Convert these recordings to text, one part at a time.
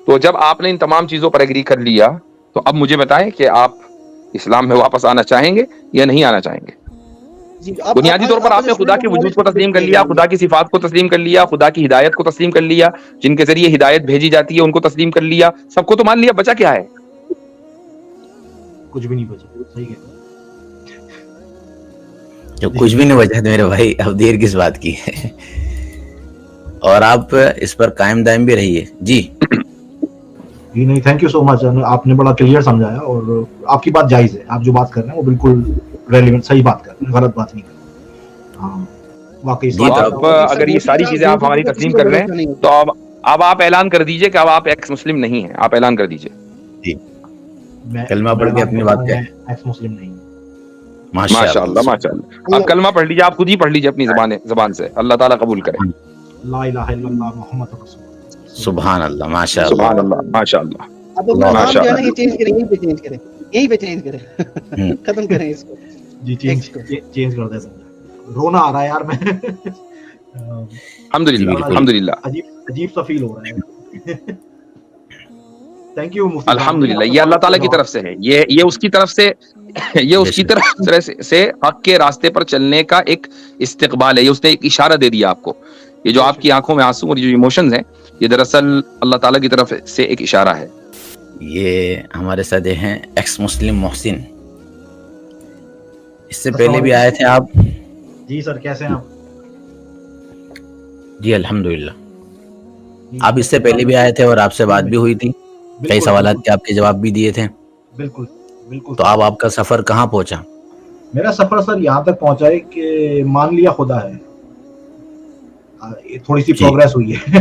تو جب آپ نے ان تمام چیزوں پر ایگری کر لیا تو اب مجھے بتائیں کہ آپ اسلام میں واپس آنا چاہیں گے یا نہیں آنا چاہیں گے؟ بنیادی طور پر آپ نے خدا کے وجود کو تسلیم کر لیا، خدا کی صفات کو تسلیم کر لیا، خدا کی ہدایت کو تسلیم کر لیا، جن کے ذریعے ہدایت بھیجی جاتی ہے ان کو تسلیم کر لیا، سب کو تو مان لیا، بچا کیا ہے؟ کچھ بھی نہیں بچا. صحیح ہے. جو کچھ بھی نہیں بچا تو میرے بھائی اب دیر کس بات کی ہے، اور آپ اس پر قائم دائم بھی رہیے. جی جی نہیں، تھینک یو سو مچ. آپ نے بڑا کلیئر سمجھایا اور آپ کی بات جائز ہے. آپ جو بات کر رہے ہیں وہ بالکل ریلیونٹ، صحیح بات کر رہے ہیں، غلط بات نہیں کر رہے. ہاں واقعی جی تو تو اب اگر یہ ساری چیزیں آپ ہماری تسلیم کر رہے ہیں تو اب آپ اعلان کر دیجئے کہ اب آپ ایکس مسلم نہیں ہیں. آپ اعلان کر دیجئے. جی میں کلمہ پڑھ کے اعلان اپنی کرتا بات ہوں، میں کہیں. ایکس مسلم نہیں ہوں. ماشاء ماشاء اللہ اللہ. ماشاء اللہ. آپ کلمہ پڑھ لیجئے، آپ خود ہی پڑھ لیجئے اپنی زبان سے. اللہ تعالیٰ قبول کرے. لا الہ الا اللہ محمد رسول اللہ. سبحان اللہ. ماشاء اللہ. سبحان اللہ ماشاء اللہ اب اپنا اللہ نام جو ہے نا ماشاء یہ چینج کریں، یہیں پہ چینج کریں، یہیں پہ چینج کریں، ختم کریں اس کو. جی ایکس کو چینج کر دیتا ہوں. رونا آ رہا ہے یار. میں الحمد جی للہ بالکل. الحمد للہ عجیب سا فیل ہو رہا ہے. تھینک یو مفتی صاحب. الحمد للہ. یہ اللہ تعالیٰ کی طرف سے ہے، یہ اس کی طرف سے، یہ اس بے کی شک. طرف سے حق کے راستے پر چلنے کا ایک استقبال ہے. یہ اس نے ایک اشارہ دے دیا آپ کو. یہ جو آپ کی آنکھوں میں آنسو اور یہ جو ایموشنز ہیں، یہ دراصل اللہ تعالیٰ کی طرف سے ایک اشارہ ہے. یہ ہمارے ساتھ ہیں ایکس مسلم محسن. اس سے السلام پہلے بھی علیکم. آئے تھے آپ؟ جی سر، کیسے ہیں آپ؟ جی الحمدللہ. آپ اس سے پہلے بھی آئے تھے اور آپ سے بات بھی ہوئی تھی، کئی سوالات کے آپ کے جواب بھی دیے تھے. بالکل بالکل. تو اب آپ کا سفر کہاں پہنچا؟ میرا سفر سر یہاں تک پہنچا ہے کہ مان لیا خدا ہے. تھوڑی سی جی پروگریس ہوئی ہے.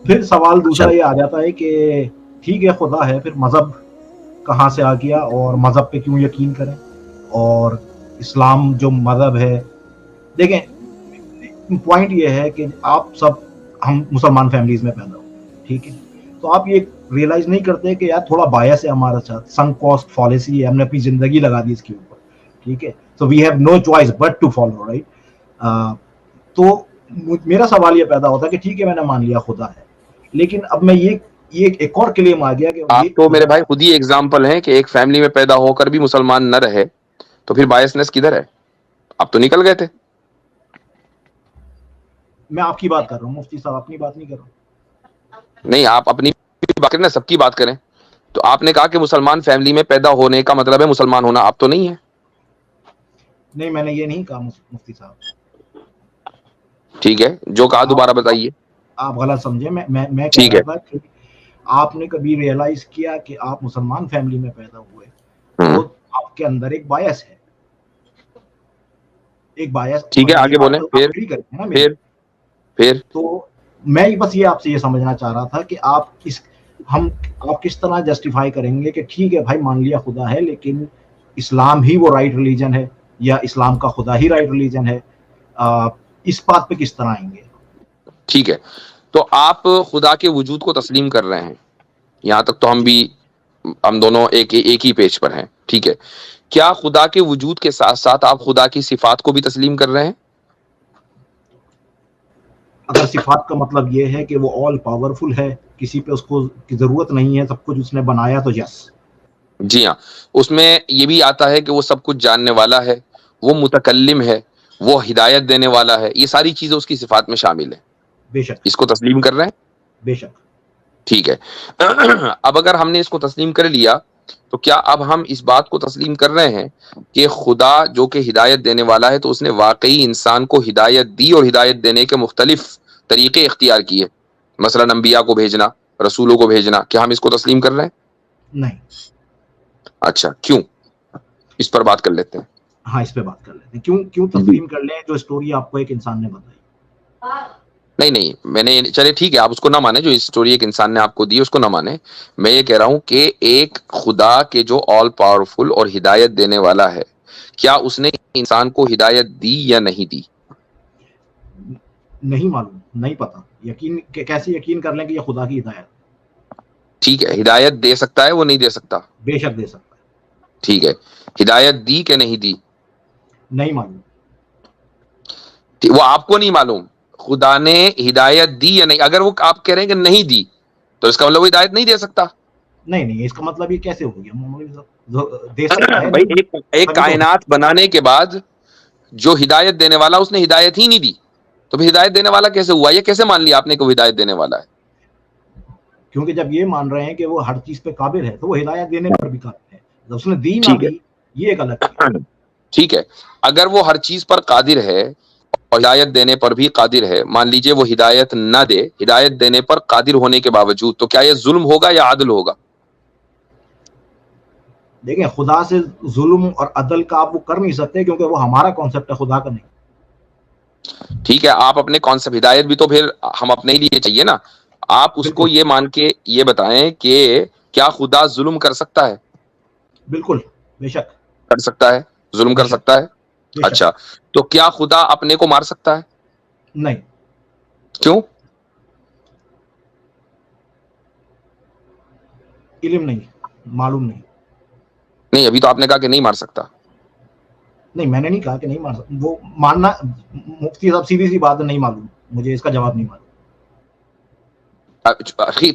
پھر سوال دوسرا چل یہ آ جاتا ہے کہ ٹھیک ہے خدا ہے، پھر مذہب کہاں سے آ گیا اور مذہب پہ کیوں یقین کریں؟ اور اسلام جو مذہب ہے، دیکھیں پوائنٹ یہ ہے کہ آپ سب ہم مسلمان فیملیز میں پیدا ہوئے، ٹھیک ہے؟ تو آپ یہ ریئلائز نہیں کرتے کہ یار تھوڑا بایس ہے ہمارا ساتھ، سنک کاسٹ فالیسی ہے، ہم نے اپنی زندگی لگا دی اس کے اوپر، ٹھیک ہے؟ So we have no choice but to follow, right? تو میرا سوال یہ پیدا ہوتا ہے کہ ٹھیک ہے میں نے مان لیا خدا ہے، لیکن اب میں یہ ایک اور کلیم آ گیا کہ آپ یہ تو میرے خدا بھائی خود ہی ایگزامپل ہیں کہ ایک فیملی میں پیدا ہو کر بھی مسلمان نہ رہے تو پھر بائسنس کدھر ہے؟ آپ تو نکل گئے تھے. میں آپ کی بات کر رہا ہوں مفتی صاحب، اپنی بات نہیں کر رہا ہوں. نہیں، آپ اپنی بات کریں نا، سب کی بات کریں. تو آپ نے کہا کہ مسلمان فیملی میں پیدا ہونے کا مطلب ہے مسلمان ہونا. آپ تو نہیں ہے. نہیں میں نے یہ نہیں کہا مفتی صاحب. ٹھیک ہے، جو کہا دوبارہ بتائیے. آپ غلط سمجھے. میں کہہ ٹھیک رہا ہے. تھا کہ آپ نے کبھی ریئلائز کیا کہ آپ مسلمان فیملی میں پیدا ہوئے ہوں، تو آپ کے اندر ایک بایس ہے، ایک بایس. ٹھیک ہے، مطلب یہ آگے بات بولیں. تو آپ پھر اگری کرتے ہیں نا میری. پھر تو میں بس یہ آپ سے یہ سمجھنا چاہ رہا تھا کہ آپ کس طرح جسٹیفائی کریں گے کہ ٹھیک ہے بھائی مان لیا خدا ہے، لیکن اسلام ہی وہ رائٹ ریلیجن ہے یا اسلام کا خدا ہی رائٹ ریلیجن ہے؟ اس بات پہ کس طرح آئیں گے؟ ٹھیک ہے، تو آپ خدا کے وجود کو تسلیم کر رہے ہیں، یہاں تک تو ہم دونوں ایک ہی پیج پر ہیں. ٹھیک ہے، کیا خدا کے وجود کے ساتھ ساتھ آپ خدا کی صفات کو بھی تسلیم کر رہے ہیں؟ اگر صفات کا مطلب یہ ہے کہ وہ آل پاورفل ہے، کسی پہ اس کو کی ضرورت نہیں ہے، سب کچھ اس نے بنایا، تو یس. جی ہاں، اس میں یہ بھی آتا ہے کہ وہ سب کچھ جاننے والا ہے، وہ متکلم ہے، وہ ہدایت دینے والا ہے. یہ ساری چیزیں اس کی صفات میں شامل ہیں. بے شک اس کو تسلیم کر رہے ہیں؟ بے شک. ٹھیک ہے. اب اگر ہم نے اس کو تسلیم کر لیا تو کیا اب ہم اس بات کو تسلیم کر رہے ہیں کہ خدا جو کہ ہدایت دینے والا ہے تو اس نے واقعی انسان کو ہدایت دی اور ہدایت دینے کے مختلف طریقے اختیار کیے، مثلا انبیاء کو بھیجنا، رسولوں کو بھیجنا؟ کیا ہم اس کو تسلیم کر رہے ہیں؟ نہیں. اچھا، کیوں؟ اس پر بات کر لیتے ہیں. ہاں اس پہ بات کر لیتے ہیں. کیوں جی. تسلیم کر لیں جو اسٹوری آپ کو ایک انسان نے بتائی؟ نہیں، میں نے چلے ٹھیک ہے، آپ اس کو نہ مانیں، جو اسٹوری ایک انسان نے آپ کو دی اس کو نہ مانیں. میں یہ کہہ رہا ہوں کہ ایک خدا کے جو آل پاورفل اور ہدایت دینے والا ہے، کیا اس نے انسان کو ہدایت دی یا نہیں دی؟ نہیں معلوم، نہیں پتا. کیسے یقین کر لیں کہ یہ خدا کی ہدایت؟ ٹھیک ہے، ہدایت دے سکتا ہے، وہ نہیں دے سکتا؟ بے شک دے سکتا ہے. ٹھیک ہے، ہدایت دی کہ نہیں دی؟ نہیں معلوم. وہ آپ کو نہیں معلوم، خدا نے ہدایت دی یا نہیں. اگر وہ آپ کہہ رہے ہیں کہ نہیں دی تو اس کا مطلب وہ ہدایت نہیں دے سکتا. نہیں نہیں، اس کا مطلب یہ کیسے ہو گیا مولوی صاحب؟ دے سکتا ہے. بھائی ایک کائنات بنانے کے بعد جو ہدایت دینے والا اس نے ہدایت ہی نہیں دی، تو پھر ہدایت دینے والا کیسے ہوا؟ یہ کیسے مان لیا آپ نے کہ وہ ہدایت دینے والا ہے؟ کیونکہ جب یہ مان رہے ہیں کہ وہ ہر چیز پہ قابل ہے تو وہ ہدایت دینے پر بھی قابل ہے. جب اس نے دی نہ ٹھیک ہے. دی، یہ ایک الگ چیز ہے. ٹھیک ہے، اگر وہ ہر چیز پر قادر ہے اور ہدایت دینے پر بھی قادر ہے، مان لیجئے وہ ہدایت نہ دے، ہدایت دینے پر قادر ہونے کے باوجود، تو کیا یہ ظلم ہوگا یا عدل ہوگا؟ دیکھیں، خدا سے ظلم اور عدل کا آپ وہ کر نہیں سکتے، کیونکہ وہ ہمارا کانسیپٹ ہے، خدا کا نہیں. ٹھیک ہے، آپ اپنے کانسیپٹ، ہدایت بھی تو پھر ہم اپنے لیے چاہیے نا. آپ اس کو بالکل یہ مان کے یہ بتائیں کہ کیا خدا ظلم کر سکتا ہے؟ بالکل، بے شک، کر سکتا ہے، ظلم بے کر شک، سکتا ہے. بے شک. اچھا، تو کیا خدا اپنے کو مار سکتا ہے؟ نہیں، کیوں؟ علم نہیں، معلوم نہیں. نہیں، ابھی تو آپ نے کہا کہ نہیں مار سکتا. نہیں، میں نے نہیں کہا کہ نہیں مان سکتا. وہ ماننا، مفتی صاحب سیدھی سی بات ہے، نہیں معلوم مجھے، اس کا جواب نہیں معلوم.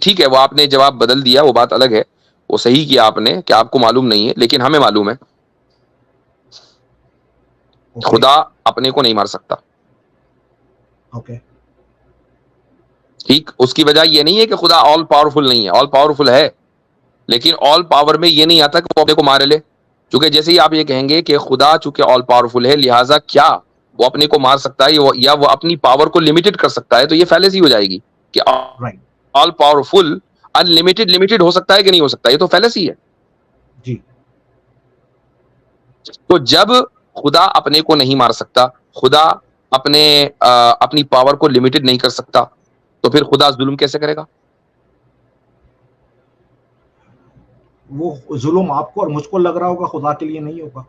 ٹھیک ہے، وہ آپ نے جواب بدل دیا، وہ بات الگ ہے، وہ صحیح کیا آپ نے کہ آپ کو معلوم نہیں ہے، لیکن ہمیں معلوم ہے. اوکے خدا اپنے کو نہیں مار سکتا. اوکے. ٹھیک، اس کی وجہ یہ نہیں ہے کہ خدا آل پاورفل نہیں ہے، آل پاورفل ہے، لیکن آل پاور میں یہ نہیں آتا کہ وہ اپنے کو مارے لے. چونکہ جیسے ہی آپ یہ کہیں گے کہ خدا چونکہ آل پاورفل ہے، لہٰذا کیا وہ اپنے کو مار سکتا ہے یا وہ اپنی پاور کو لمیٹڈ کر سکتا ہے، تو یہ فیلیسی ہو جائے گی کہ right. All powerful unlimited ہو سکتا ہے کہ نہیں ہو سکتا؟ یہ تو فیلیسی ہے. جی. تو جب خدا اپنے کو نہیں مار سکتا، خدا اپنی پاور کو لمیٹڈ نہیں کر سکتا، تو پھر خدا ظلم کیسے کرے گا؟ وہ ظلم آپ کو اور مجھ کو لگ رہا ہوگا، خدا کے لیے نہیں ہوگا.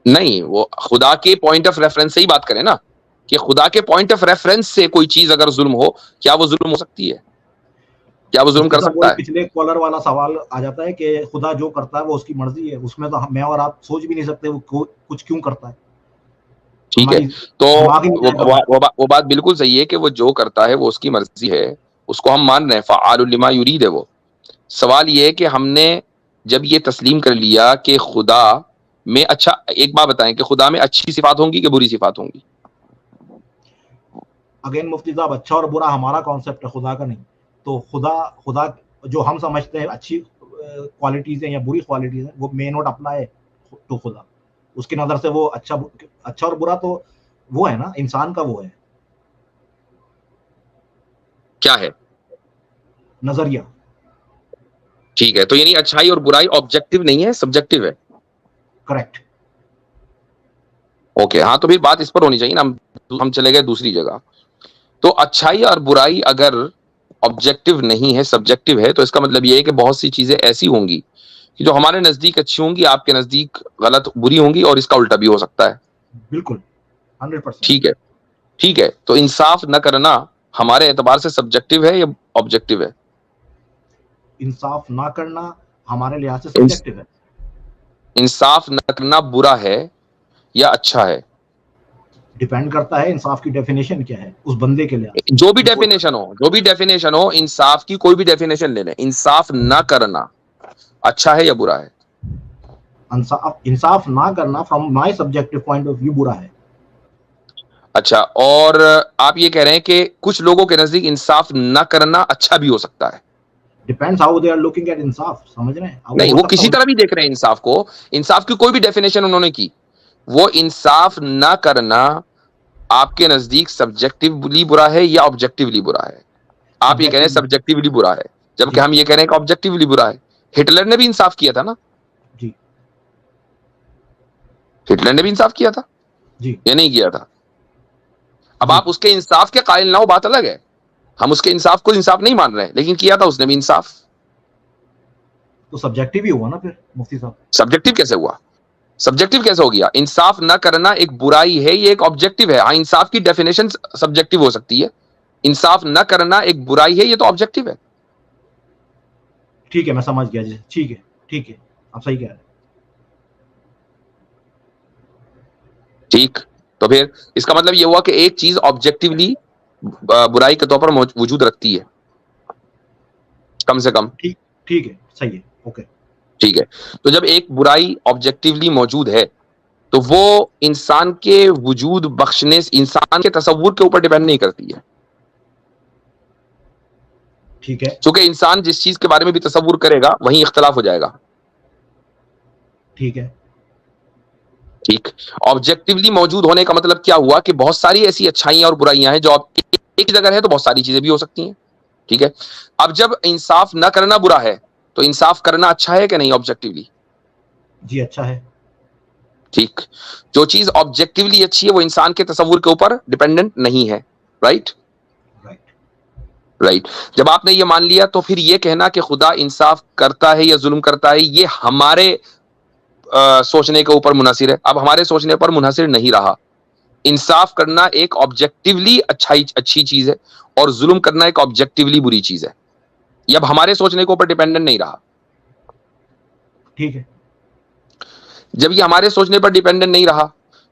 نہیں، وہ خدا کے پوائنٹ آف ریفرنس سے ہی بات کریں نا، کہ خدا کے پوائنٹ آف ریفرنس سے کوئی چیز اگر ظلم ہو، کیا وہ ظلم ہو سکتی ہے؟ کیا وہ ظلم مفتی کر صاحب، سکتا وہی ہے؟ پچھلے کالر والا سوال آ جاتا ہے کہ خدا جو کرتا ہے وہ اس کی مرضی ہے. اس میں تو میں اور آپ سوچ بھی نہیں سکتے وہ کچھ کیوں کرتا ہے. ٹھیک ہے، ہماری تو دماغ ہی نہیں جائے گا. وہ بات بالکل صحیح ہے کہ وہ جو کرتا ہے وہ اس کی مرضی ہے، اس کو ہم مان رہے ہیں، فعال لما یرید ہے وہ. سوال یہ ہے کہ ہم نے جب یہ تسلیم کر لیا کہ خدا میں، اچھا ایک بات بتائیں کہ خدا میں اچھی صفات ہوں گی کہ بری صفات ہوں گی؟ اگین مفتی صاحب، اچھا اور برا ہمارا کانسیپٹ ہے، خدا کا نہیں. تو خدا جو ہم سمجھتے ہیں اچھی کوالٹیز ہیں یا بری کوالٹیز ہیں، وہ مے ناٹ اپلائی ٹو خدا. اس کی نظر سے وہ اچھا اور برا تو وہ ہے نا، انسان کا وہ ہے کیا ہے نظریہ. ٹھیک ہے، تو یعنی اچھائی اور برائی آبجیکٹیو نہیں ہے، سبجیکٹیو ہے. کریکٹ. اوکے، ہاں، تو پھر بات اس پر ہونی چاہیے نا، ہم چلے گئے دوسری جگہ. تو اچھائی اور برائی اگر آبجیکٹیو نہیں ہے، سبجیکٹیو ہے، تو اس کا مطلب یہ ہے کہ بہت سی چیزیں ایسی ہوں گی کہ جو ہمارے نزدیک اچھی ہوں گی، آپ کے نزدیک غلط بری ہوں گی، اور اس کا الٹا بھی ہو سکتا ہے. بالکل 100%. ٹھیک ہے، ٹھیک ہے، تو انصاف نہ کرنا ہمارے اعتبار سے سبجیکٹیو ہے یا آبجیکٹیو ہے؟ انصاف نہ کرنا ہمارے لحاظ سے سبجیکٹیو ہے. انصاف نہ کرنا برا ہے یا اچھا ہے؟ ڈیپینڈ کرتا ہے انصاف کی ڈیفینیشن کیا ہے اس بندے کے لحاظ سے. جو بھی ڈیفینیشن ہو، انصاف کی کوئی بھی ڈیفینیشن لے لیں، انصاف نہ کرنا اچھا ہے یا برا ہے؟ انصاف نہ کرنا from my subjective point of view برا ہے. اچھا، اور آپ یہ کہہ رہے ہیں کہ کچھ لوگوں کے نزدیک انصاف نہ کرنا اچھا بھی ہو سکتا ہے. Depends how they are looking at انصاف. سمجھ رہے ہیں؟ نہیں، وہ کسی طرح بھی دیکھ رہے ہیں انصاف کو. انصاف کی کوئی بھی ڈیفینیشن انہوں نے کی، وہ انصاف نہ کرنا آپ کے نزدیک سبجیکٹیولی برا ہے یا آبجیکٹیولی برا ہے؟ آپ یہ کہہ رہے ہیں سبجیکٹیولی برا ہے، جبکہ ہم یہ کہہ رہے ہیں کہ آبجیکٹیولی برا ہے. ہٹلر نے بھی انصاف کیا تھا نا؟ جی ہٹلر نے بھی انصاف کیا تھا جی یا نہیں کیا تھا؟ اب جی. آپ اس کے انصاف کے قائل نہ ہو، بات الگ ہے. ہم اس کے انصاف کو انصاف نہیں مان رہے، لیکن کیا تھا اس نے بھی انصاف. تو سبجیکٹیو ہی ہوا نا پھر مفتی صاحب. سبجیکٹیو کیسے ہوا؟ سبجیکٹیو کیسے ہو گیا؟ انصاف نہ کرنا ایک برائی ہے، یہ ایک آبجیکٹیو ہے. ہاں، انصاف کی ڈیفینیشن سبجیکٹیو ہو سکتی ہے، انصاف نہ کرنا ایک برائی ہے، یہ تو آبجیکٹیو ہے. ٹھیک ہے، میں سمجھ گیا جی. ٹھیک ہے ٹھیک ہے، آپ صحیح کہہ رہے ہیں. ٹھیک، تو پھر اس کا مطلب یہ ہوا کہ ایک چیز آبجیکٹیولی برائی کے طور پر وجود رکھتی ہے. کم سے کم. ٹھیک ہے, صحیح ہے, اوکے. ٹھیک ہے, تو جب ایک برائی آبجیکٹیولی موجود ہے تو وہ انسان کے وجود بخشنے, انسان کے تصور کے اوپر ڈیپینڈ نہیں کرتی ہے. ٹھیک ہے, چونکہ انسان جس چیز کے بارے میں بھی تصور کرے گا وہیں اختلاف ہو جائے گا. ٹھیک ہے, ٹھیک, آبجیکٹیولی موجود ہونے کا مطلب کیا ہوا کہ بہت ساری ایسی اچھائیاں اور برائیاں ہیں جو ایک جگہ ہے, تو بہت ساری چیزیں بھی ہو سکتی ہیں. ٹھیک ہے, اب جب انصاف نہ کرنا برا ہے تو انصاف کرنا اچھا ہے کہ نہیں آبجیکٹیولی؟ جی اچھا ہے. ٹھیک, جو چیز آبجیکٹیولی اچھی ہے وہ انسان کے تصور کے اوپر ڈیپینڈنٹ نہیں ہے. Right right. جب آپ نے یہ مان لیا تو پھر یہ کہنا کہ خدا انصاف کرتا ہے یا ظلم کرتا ہے یہ ہمارے سوچنے کے اوپر منحصر ہے. اب ہمارے سوچنے پر منحصر نہیں رہا. انصاف کرنا ایک آبجیکٹیولی اچھی چیز ہے اور ظلم کرنا ایک آبجیکٹیولی بری چیز ہے. یہ اب ہمارے سوچنے کے اوپر ڈیپینڈنٹ نہیں رہا. ٹھیک ہے, جب یہ ہمارے سوچنے پر ڈیپینڈنٹ نہیں رہا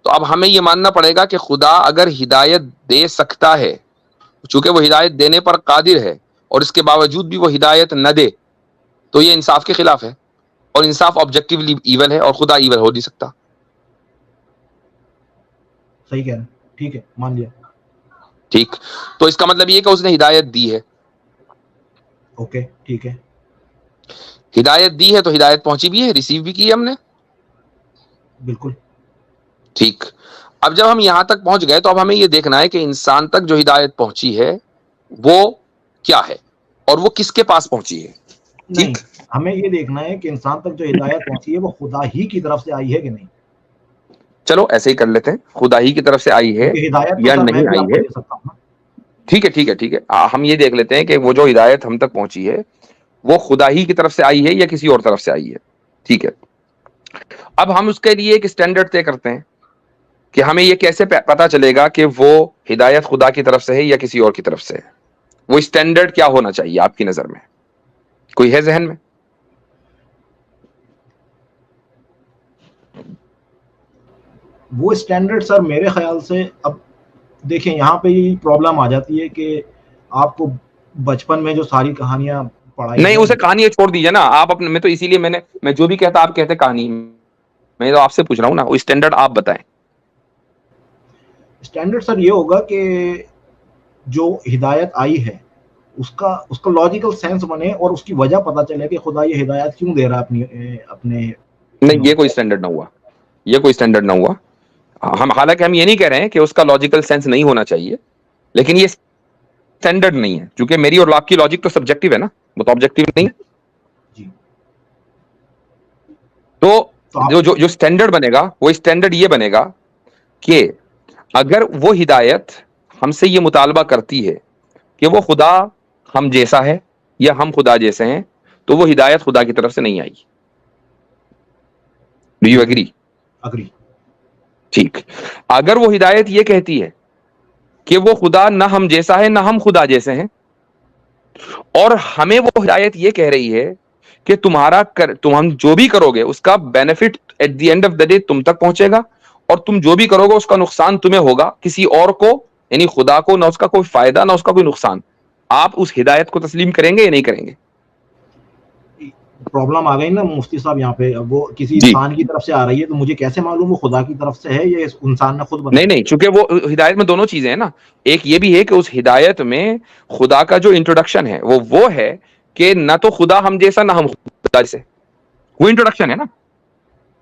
تو اب ہمیں یہ ماننا پڑے گا کہ خدا اگر ہدایت دے سکتا ہے, چونکہ وہ ہدایت دینے پر قادر ہے, اور اس کے باوجود بھی وہ ہدایت نہ دے تو یہ انصاف کے خلاف ہے, اور انصاف آبجیکٹیولی ایول ہے اور خدا ایول ہو نہیں سکتا. صحیح کہہ رہے ہیں. ٹھیک ہے, مان لیا. ٹھیک, تو اس کا مطلب یہ کہ اس نے ہدایت دی ہے. اوکے, ٹھیک ہے, ہدایت دی ہے تو ہدایت پہنچی بھی ہے, ریسیو بھی کی ہے ہم نے. بالکل. ٹھیک, اب جب ہم یہاں تک پہنچ گئے تو اب ہمیں یہ دیکھنا ہے کہ انسان تک جو ہدایت پہنچی ہے وہ کیا ہے اور وہ کس کے پاس پہنچی ہے. نہیں, ہمیں یہ دیکھنا ہے کہ انسان تک جو ہدایت پہنچی ہے وہ خدا ہی کی طرف سے آئی ہے کہ نہیں. چلو ایسے ہی کر لیتے ہیں, خدا ہی کی طرف سے آئی ہے ہدایت یا تو سر میں نہیں بھی آئی آپ کو ہے. دے سکتا ہوں نا. ٹھیک ہے ٹھیک ہے ٹھیک ہے, ہم یہ دیکھ لیتے ہیں کہ وہ جو ہدایت ہم تک پہنچی ہے وہ خدا ہی کی طرف سے آئی ہے یا کسی اور طرف سے آئی ہے. ٹھیک ہے, اب ہم اس کے لیے ایک اسٹینڈرڈ طے کرتے ہیں کہ ہمیں یہ کیسے پتا چلے گا کہ وہ ہدایت خدا کی طرف سے ہے یا کسی اور کی طرف سے ہے. وہ اسٹینڈرڈ کیا ہونا چاہیے آپ کی نظر میں, کوئی ہے ذہن میں؟ وہ اسٹینڈرڈ سر میرے خیال سے, اب دیکھیں یہاں پہ یہ پرابلم آ جاتی ہے کہ آپ کو بچپن میں جو ساری کہانیاں پڑھائی نہیں, ہیں, اسے کہانی چھوڑ دیجیے نا آپ اپنے میں, تو اسی لیے میں جو بھی کہتا آپ کہتے کہانی, میں تو آپ سے پوچھ رہا ہوں نا, وہ اسٹینڈرڈ آپ بتائیں. اسٹینڈرڈ سر یہ ہوگا کہ جو ہدایت آئی ہے اس کا لاجیکل سینس بنے اور اس کی وجہ پتا چلے کہ خدا یہ ہدایت کیوں دے رہا ہے اپنے نہیں, یہ کوئی اسٹینڈرڈ نہ ہوا, یہ کوئی اسٹینڈرڈ نہ ہوا. حالانکہ ہم یہ نہیں کہہ رہے ہیں کہ اس کا لاجیکل سینس نہیں ہونا چاہیے, لیکن یہ اسٹینڈرڈ نہیں ہے, چونکہ میری اور آپ کی لاجک تو سبجیکٹیو ہے نا, وہ تو آبجیکٹیو نہیں ہے. جی, تو جو اسٹینڈرڈ بنے گا وہ اسٹینڈرڈ یہ بنے گا کہ اگر وہ ہدایت ہم سے یہ مطالبہ کرتی ہے کہ وہ خدا ہم جیسا ہے یا ہم خدا جیسے ہیں, تو وہ ہدایت خدا کی طرف سے نہیں آئی. Do you agree? اگری. ٹھیک, اگر وہ ہدایت یہ کہتی ہے کہ وہ خدا نہ ہم جیسا ہے نہ ہم خدا جیسے ہیں, اور ہمیں وہ ہدایت یہ کہہ رہی ہے کہ تم جو بھی کرو گے اس کا benefit at the end of the day تم تک پہنچے گا, اور تم جو بھی کرو گے اس کا نقصان تمہیں ہوگا, کسی اور کو یعنی خدا کو نہ اس کا کوئی فائدہ نہ اس کا کوئی نقصان, آپ اس ہدایت کو تسلیم کریں گے یا نہیں کریں گے؟ پرابلم آ گئی نا مفتی صاحب یہاں پہ, وہ کسی جی, انسان کی طرف سے آ رہی ہے تو مجھے کیسے معلوم وہ خدا کی طرف سے ہے یا انسان نے خود بنایا؟ نہیں, چونکہ وہ ہدایت میں دونوں چیزیں ہیں نا, ایک یہ بھی ہے کہ اس ہدایت میں خدا کا جو انٹروڈکشن ہے وہ ہے کہ نہ تو خدا ہم جیسا نہ ہم خدا جیسے, وہ انٹروڈکشن ہے نا.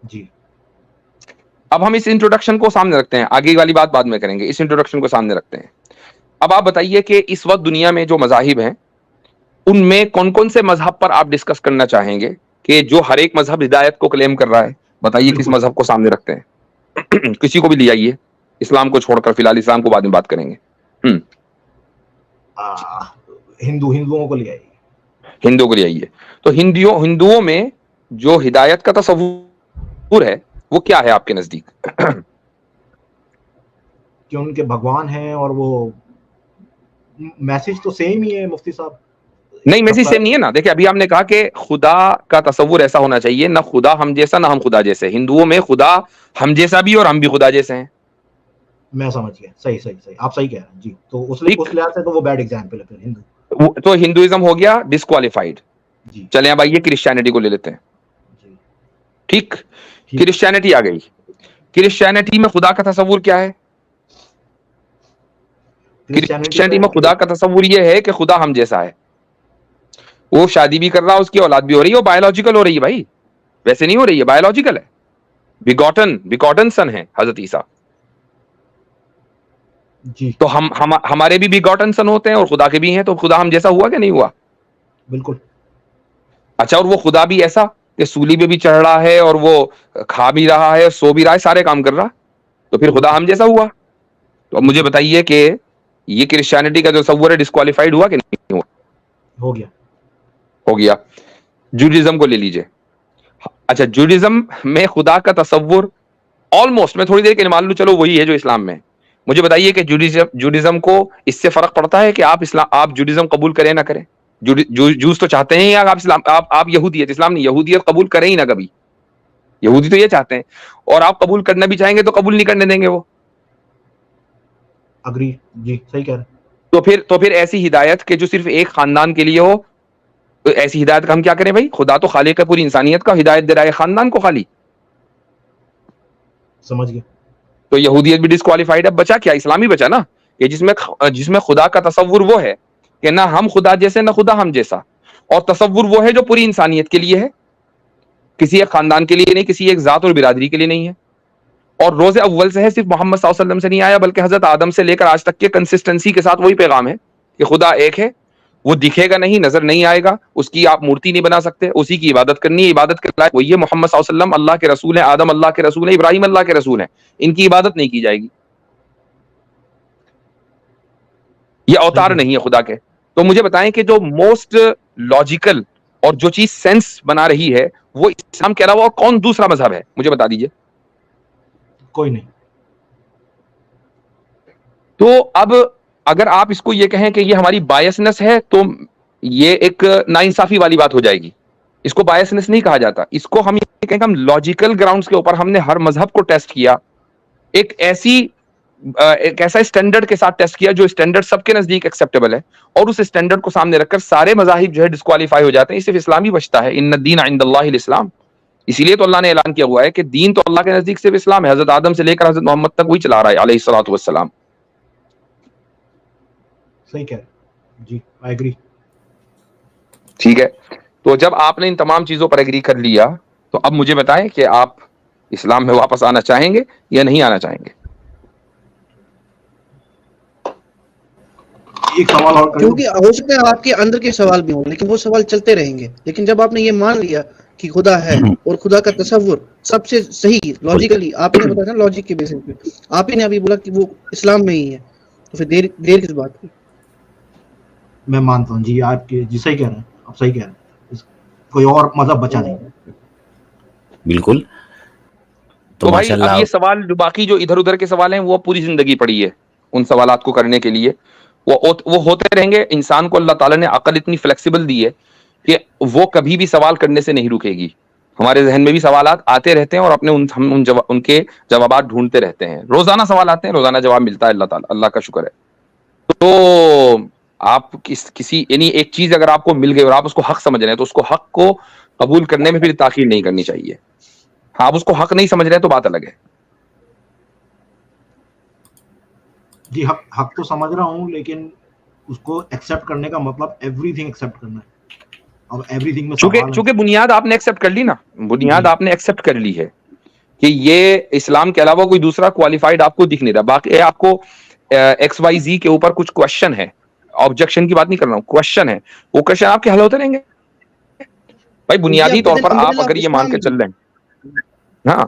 جی, اب ہم اس انٹروڈکشن کو سامنے رکھتے ہیں, آگے والی بات بعد میں کریں گے, اس انٹروڈکشن کو سامنے رکھتے ہیں. اب آپ بتائیے کہ اس وقت دنیا میں جو مذاہب ہیں ان میں کون کون سے مذہب پر آپ ڈسکس کرنا چاہیں گے کہ جو ہر ایک مذہب ہدایت کو کلیم کر رہا ہے؟ بتائیے کس مذہب کو سامنے رکھتے ہیں, کسی کو بھی لے آئیے, اسلام کو چھوڑ کر, فی الحال اسلام کو بعد میں بات کریں گے. ہندوؤں کو لے آئیے. ہندوؤں کو لے آئیے. تو ہندوؤں میں جو ہدایت کا تصور ہے وہ کیا ہے آپ کے نزدیک؟ کہ ان کے بھگوان ہیں اور وہ میسج تو سیم ہی ہے مفتی صاحب. نہیں, میسج سیم نہیں ہے نا. دیکھیں ابھی آپ نے کہا کہ خدا کا تصور ایسا ہونا چاہیے نہ خدا ہم جیسا نہ ہم خدا جیسے. ہندوؤں میں خدا ہم جیسا بھی اور ہم بھی خدا جیسے ہیں. میں سمجھ گیا, صحیح آپ صحیح کہہ رہے ہیں جی. تو اس لحاظ سے تو وہ بیڈ ایگزامپل ہے پھر ہندو. تو ہندوازم ہو گیا ڈسکوالیفائڈ. جی چلیں اب آئیے کرسچینٹی کو لے لیتے ہیں. جی ٹھیک, ٹھیک. کرسچینٹی آ گئی. کرسچینٹی میں خدا کا تصور کیا ہے؟ کرسچینٹی میں خدا کا تصور یہ ہے کہ خدا ہم جیسا ہے. وہ شادی بھی کر رہا ہے, اس کی اولاد بھی ہو رہی ہے, وہ بایولوجیکل ہو رہی ہے بھائی, ویسے نہیں ہو رہی ہے, بایولوجیکل ہے, بیگوٹن سن ہے حضرت عیسیٰ. جی تو ہمارے بھی بیگوٹن سن ہوتے ہیں اور خدا کے بھی ہیں, تو خدا ہم جیسا ہوا کہ نہیں ہوا؟ بالکل. اچھا, اور وہ خدا بھی ایسا کہ سولی پہ بھی چڑھ رہا ہے اور وہ کھا بھی رہا ہے, سو بھی رہا ہے, سارے کام کر رہا, تو پھر خدا ہم جیسا ہوا. تو اب مجھے بتائیے کہ یہ کرسچینٹی کا جو تصور ہے ڈسکوالیفائڈ ہوا کہ نہیں ہوا؟ ہو گیا. ہو گیا. جوڈیزم کو لے لیجئے. اچھا, جوڈیزم میں خدا کا تصور آلموسٹ, میں تھوڑی دیر کے لیے مان لوں چلو وہی ہے جو اسلام میں ہے. مجھے بتائیے کہ جوڈیزم کو اس سے فرق پڑتا ہے کہ آپ جوڈیزم قبول کریں نہ کریں؟ جوز تو چاہتے ہیں آپ یہودیت, اسلام نہیں, یہودیت قبول کریں ہی نہ کبھی. یہودی تو یہ چاہتے ہیں, اور آپ قبول کرنا بھی چاہیں گے تو قبول نہیں کرنے دیں گے وہ. اگری. جی صحیح کہہ رہے ہیں. تو پھر ایسی ہدایت کہ جو صرف ایک خاندان کے لیے ہو, تو ایسی ہدایت کا ہم کیا کریں بھائی؟ خدا تو خالق ہے پوری انسانیت کا, ہدایت دے رہا ہے خاندان کو خالی. سمجھ گیا. تو یہودیت بھی ڈسکوالیفائڈ ہے. بچا کیا؟ اسلامی بچا نا, کہ جس میں خدا کا تصور وہ ہے کہ نہ ہم خدا جیسے نہ خدا ہم جیسا, اور تصور وہ ہے جو پوری انسانیت کے لیے ہے, کسی ایک خاندان کے لیے نہیں, کسی ایک ذات اور برادری کے لیے نہیں ہے. اور روز اول سے ہے, صرف محمد صلی اللہ علیہ وسلم سے نہیں آیا, بلکہ حضرت آدم سے لے کر آج تک کے کنسسٹنسی کے ساتھ وہی پیغام ہے کہ خدا ایک ہے, وہ دکھے گا نہیں, نظر نہیں آئے گا, اس کی آپ مورتی نہیں بنا سکتے, اسی کی عبادت کرنی ہے. عبادت کے لائق وہی ہے, محمد صلی اللہ علیہ وسلم اللہ کے رسول ہیں, آدم اللہ کے رسول ہیں, ابراہیم اللہ کے رسول ہیں, ان کی عبادت نہیں کی جائے گی, یہ اوتار نہیں ہے خدا کے. تو مجھے بتائیں کہ جو موسٹ لاجیکل اور جو چیز سینس بنا رہی ہے وہ اسلام کے علاوہ کون دوسرا مذہب ہے؟ مجھے بتا دیجئے. کوئی نہیں. تو اب اگر آپ اس کو یہ کہیں کہ یہ ہماری بایسنس ہے, تو یہ ایک ناانصافی والی بات ہو جائے گی. اس کو بایسنس نہیں کہا جاتا, اس کو ہم یہ کہیں کہ ہم لاجیکل گراؤنڈز کے اوپر ہم نے ہر مذہب کو ٹیسٹ کیا, ایک ایسا اسٹینڈرڈ کے ساتھ ٹیسٹ کیا جو اسٹینڈرڈ سب کے نزدیک ایکسیپٹیبل ہے, اور اس اسٹینڈرڈ کو سامنے رکھ کر سارے مذاہب جو ہے ڈسکوالیفائی ہو جاتے ہیں, صرف اسلام ہی بچتا ہے. ان الدین عند اللہ الاسلام. اسی لیے تو اللہ نے اعلان کیا ہوا ہے کہ دین تو اللہ کے نزدیک صرف اسلام ہے, حضرت آدم سے لے کر حضرت محمد تک وہی چلا رہا ہے علیہ الصلوۃ والسلام. صحیح کہہ رہے ہیں. جی آئی ایگری. ٹھیک ہے, تو جب آپ نے ان تمام چیزوں پر ایگری کر لیا, تو اب مجھے بتائیں کہ آپ اسلام میں واپس آنا چاہیں گے یا نہیں آنا چاہیں گے؟ ایک سوال اور کیونکہ ہو سکتا ہے آپ کے اندر کے سوال بھی ہوں, لیکن وہ سوال چلتے رہیں گے. لیکن جب آپ نے یہ مان لیا کہ خدا ہے اور خدا کا تصور سب سے صحیح لاجیکلی, آپ نے بتایا نا لاجک کے بیسس پہ, آپ ہی نے ابھی بولا کہ وہ اسلام میں ہی ہے, تو پھر دیر کس بات کی؟ میں مانتا ہوں. جی آپ کے جی صحیح کہہ رہے ہیں, آپ صحیح کہہ رہے ہیں. کوئی اور مذہب بچا نہیں. بالکل. تو بھائی اب یہ سوال جو باقی جو ادھر ادھر کے سوال ہیں وہ پوری زندگی پڑی ہے ان سوالات کو کرنے کے لیے, وہ ہوتے رہیں گے. انسان کو اللہ تعالیٰ نے عقل اتنی فلیکسیبل دی ہے کہ وہ کبھی بھی سوال کرنے سے نہیں رکے گی. ہمارے ذہن میں بھی سوالات آتے رہتے ہیں اور ہم ان کے جوابات ڈھونڈتے رہتے ہیں. روزانہ سوال آتے ہیں, روزانہ جواب ملتا ہے, اللہ تعالیٰ اللہ کا شکر ہے. تو آپ کسی یعنی ایک چیز اگر آپ کو مل گئی اور آپ اس کو حق سمجھ رہے ہیں, تو اس کو حق کو قبول کرنے میں پھر تاخیر نہیں کرنی چاہیے. ہاں, آپ اس کو حق نہیں سمجھ رہے تو بات الگ ہے. جی حق تو سمجھ رہا ہوں, لیکن اس کو ایکسپٹ کرنے کا مطلب ایوری تھنگ ایکسپٹ کرنا ہے. اب ایوری تھنگ میں چونکہ بنیاد آپ نے ایکسپٹ کر لی نا, بنیاد آپ نے ایکسپٹ کر لی ہے کہ یہ اسلام کے علاوہ کوئی دوسرا کوالیفائڈ آپ کو دکھ نہیں رہا. باقی آپ کو ایکس وائی زی کے اوپر کچھ کوشچن ہے, آبجیکشن کی بات نہیں کر رہا ہوں, کوشچن ہے, وہ کوشچن آپ کے حل ہوتے رہیں گے بھائی. بنیادی طور پر آپ اگر یہ مان کے چل رہے ہیں, ہاں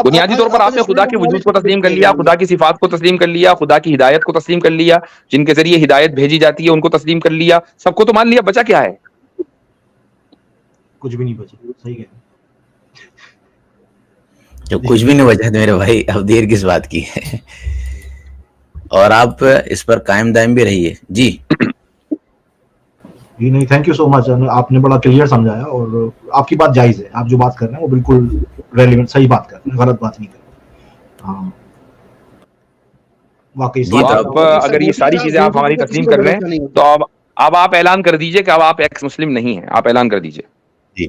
بنیادی طور پر آپ نے خدا کے وجود کو تسلیم کر لیا, خدا کی صفات کو تسلیم کر لیا, خدا کی ہدایت کو تسلیم کر لیا, جن کے ذریعے ہدایت بھیجی جاتی ہے ان کو تسلیم کر لیا, سب کو تو مان لیا. بچا کیا ہے؟ کچھ بھی نہیں بچا. صحیح کہہ رہے ہیں. جو کچھ بھی نہیں بچا میرے بھائی, اب دیر کس بات کی ہے, اور آپ اس پر قائم دائم بھی رہیے. جی جی نہیں, تھینک یو سو مچ. آپ نے بڑا کلیئر سمجھایا, اور آپ کی بات جائز ہے. آپ جو بات کر رہے ہیں وہ بالکل ریلیونٹ, صحیح بات کر رہے ہیں, غلط بات نہیں کر رہے. ہاں واقعی جی، تو تو اب اگر یہ ساری چیزیں آپ ہماری تسلیم کر رہے ہیں تو اب آپ اعلان کر دیجئے کہ اب آپ ایکس مسلم نہیں ہیں. آپ اعلان کر دیجئے. جی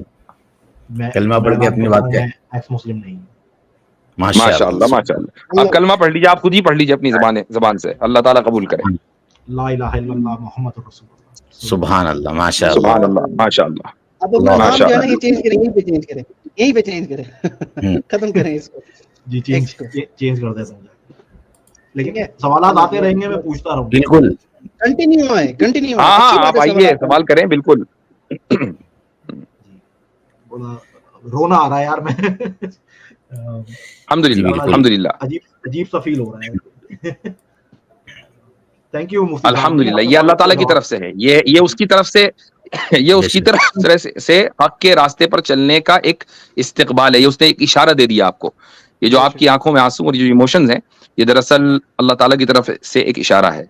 میں کلمہ پڑھ کے اپنی بات کہیں. ایکس مسلم نہیں. ماشاء اللہ ماشاء اللہ. آپ کلمہ پڑھ لیجئے, آپ خود ہی پڑھ لیجئے اپنی زبان سے. اللہ تعالیٰ قبول کرے. لا الہ الا اللہ محمد رسول اللہ. سبحان اللہ, ماشاء اللہ, سبحان اللہ ماشاء اللہ. اب اپنا نام جو ہے نا یہ چینج کریں, یہیں پہ چینج کریں, یہیں پہ چینج کریں, ختم کریں اس کو. جی چینج کر دیتا ہوں. لیکن سوالات آتے رہیں گے, میں پوچھتا رہوں. بالکل کنٹینیو آئے, کنٹینیو. ہاں آپ آئیے, سوال کریں. بالکل رونا آ رہا ہے یار, میں الحمدللہ الحمدللہ عجیب سا فیل ہو رہا ہے. تھینک یو مفتی صاحب. الحمدللہ. یہ اللہ تعالیٰ کی طرف سے ہے, یہ اس کی طرف سے, یہ اس کی طرف سے حق کے راستے پر چلنے کا ایک استقبال ہے. یہ اس نے ایک اشارہ دے دیا آپ کو. یہ جو آپ کی آنکھوں میں آنسو اور جو ایموشنز ہیں, یہ دراصل اللہ تعالیٰ کی طرف سے ایک اشارہ ہے.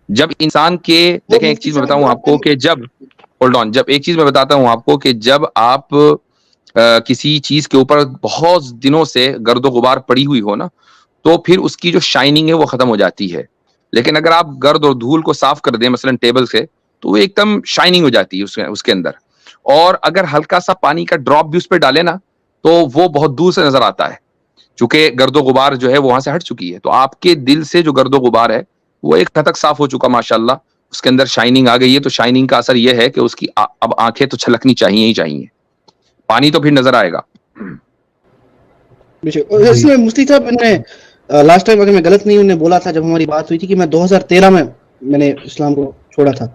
جب انسان کے, دیکھیں ایک چیز میں بتاؤں آپ کو کہ جب ہولڈ آن, جب ایک چیز میں بتاتا ہوں آپ کو کہ جب آپ کسی چیز کے اوپر بہت دنوں سے گرد و غبار پڑی ہوئی ہو نا, تو پھر اس کی جو شائننگ ہے وہ ختم ہو جاتی ہے. لیکن اگر آپ گرد اور دھول کو صاف کر دیں مثلا ٹیبل سے, تو وہ ایک دم شائننگ ہو جاتی ہے اس کے اندر. اور اگر ہلکا سا پانی کا ڈراپ بھی اس پہ ڈالے نا, تو وہ بہت دور سے نظر آتا ہے, چونکہ گرد و غبار جو ہے وہ وہاں سے ہٹ چکی ہے. تو آپ کے دل سے جو گرد و غبار ہے وہ ایک حد تک صاف ہو چکا ماشاءاللہ, اس کے اندر شائننگ آ گئی ہے. تو شائننگ کا اثر یہ ہے کہ اس کی اب آنکھیں تو چھلکنی چاہیے ہی چاہیے, پانی تو پھر نظر آئے گا. اس میں مفتی صاحب نے لاسٹ ٹائم اگر میں غلط نہیں ہوں نے بولا تھا جب ہماری بات ہوئی تھی کہ میں 2013 میں نے اسلام کو چھوڑا تھا.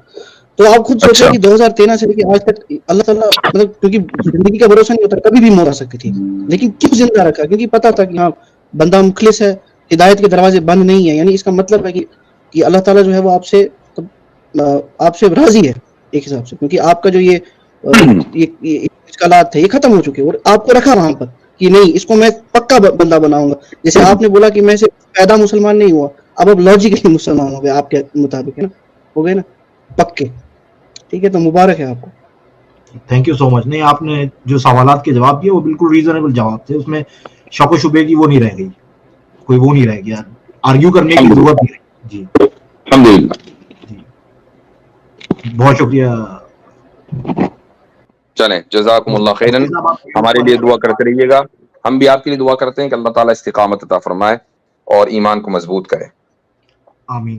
تو آپ خود سوچیں کہ 2013 سے لے کے آج تک اللہ تعالیٰ مطلب, کیونکہ زندگی کا بھروسہ نہیں ہوتا, کبھی بھی موت آ سکتی تھی, لیکن کیوں زندہ رکھا؟ کیونکہ پتا تھا کہ ہاں بندہ مخلص ہے, ہدایت کے دروازے بند نہیں ہے. یعنی اس کا مطلب ہے کہ اللہ تعالیٰ جو ہے وہ آپ سے راضی ہے ایک حساب سے, کیونکہ آپ کا جو یہ اشکالات تھے یہ ختم ہو چکے, اور آپ کو رکھا وہاں پر کہ نہیں اس کو میں پکا بندہ بناؤں گا. جیسے آپ نے بولا کہ میں سے پیدا مسلمان نہیں ہوا, اب لاجیکلی مسلمان ہو گئے آپ کے مطابق, ہے نا, ہو گئے نا پکے. ٹھیک ہے, تو مبارک ہے آپ کو. تھینک یو سو مچ. نہیں, آپ نے جو سوالات کے جواب دیے وہ بالکل ریزنیبل جواب تھے, اس میں شک و شبے کی وہ نہیں رہ گئی, کوئی وہ نہیں رہ گیا, آرگیو کرنے کی ضرورت نہیں رہی. جی الحمدللہ. جی بہت شکریہ. چلیں جزاکم اللہ خیرن, ہمارے لیے دعا کرتے رہیے گا. ہم بھی آپ کے لیے دعا کرتے ہیں کہ اللہ تعالیٰ استقامت عطا فرمائے اور ایمان کو مضبوط کرے. آمین.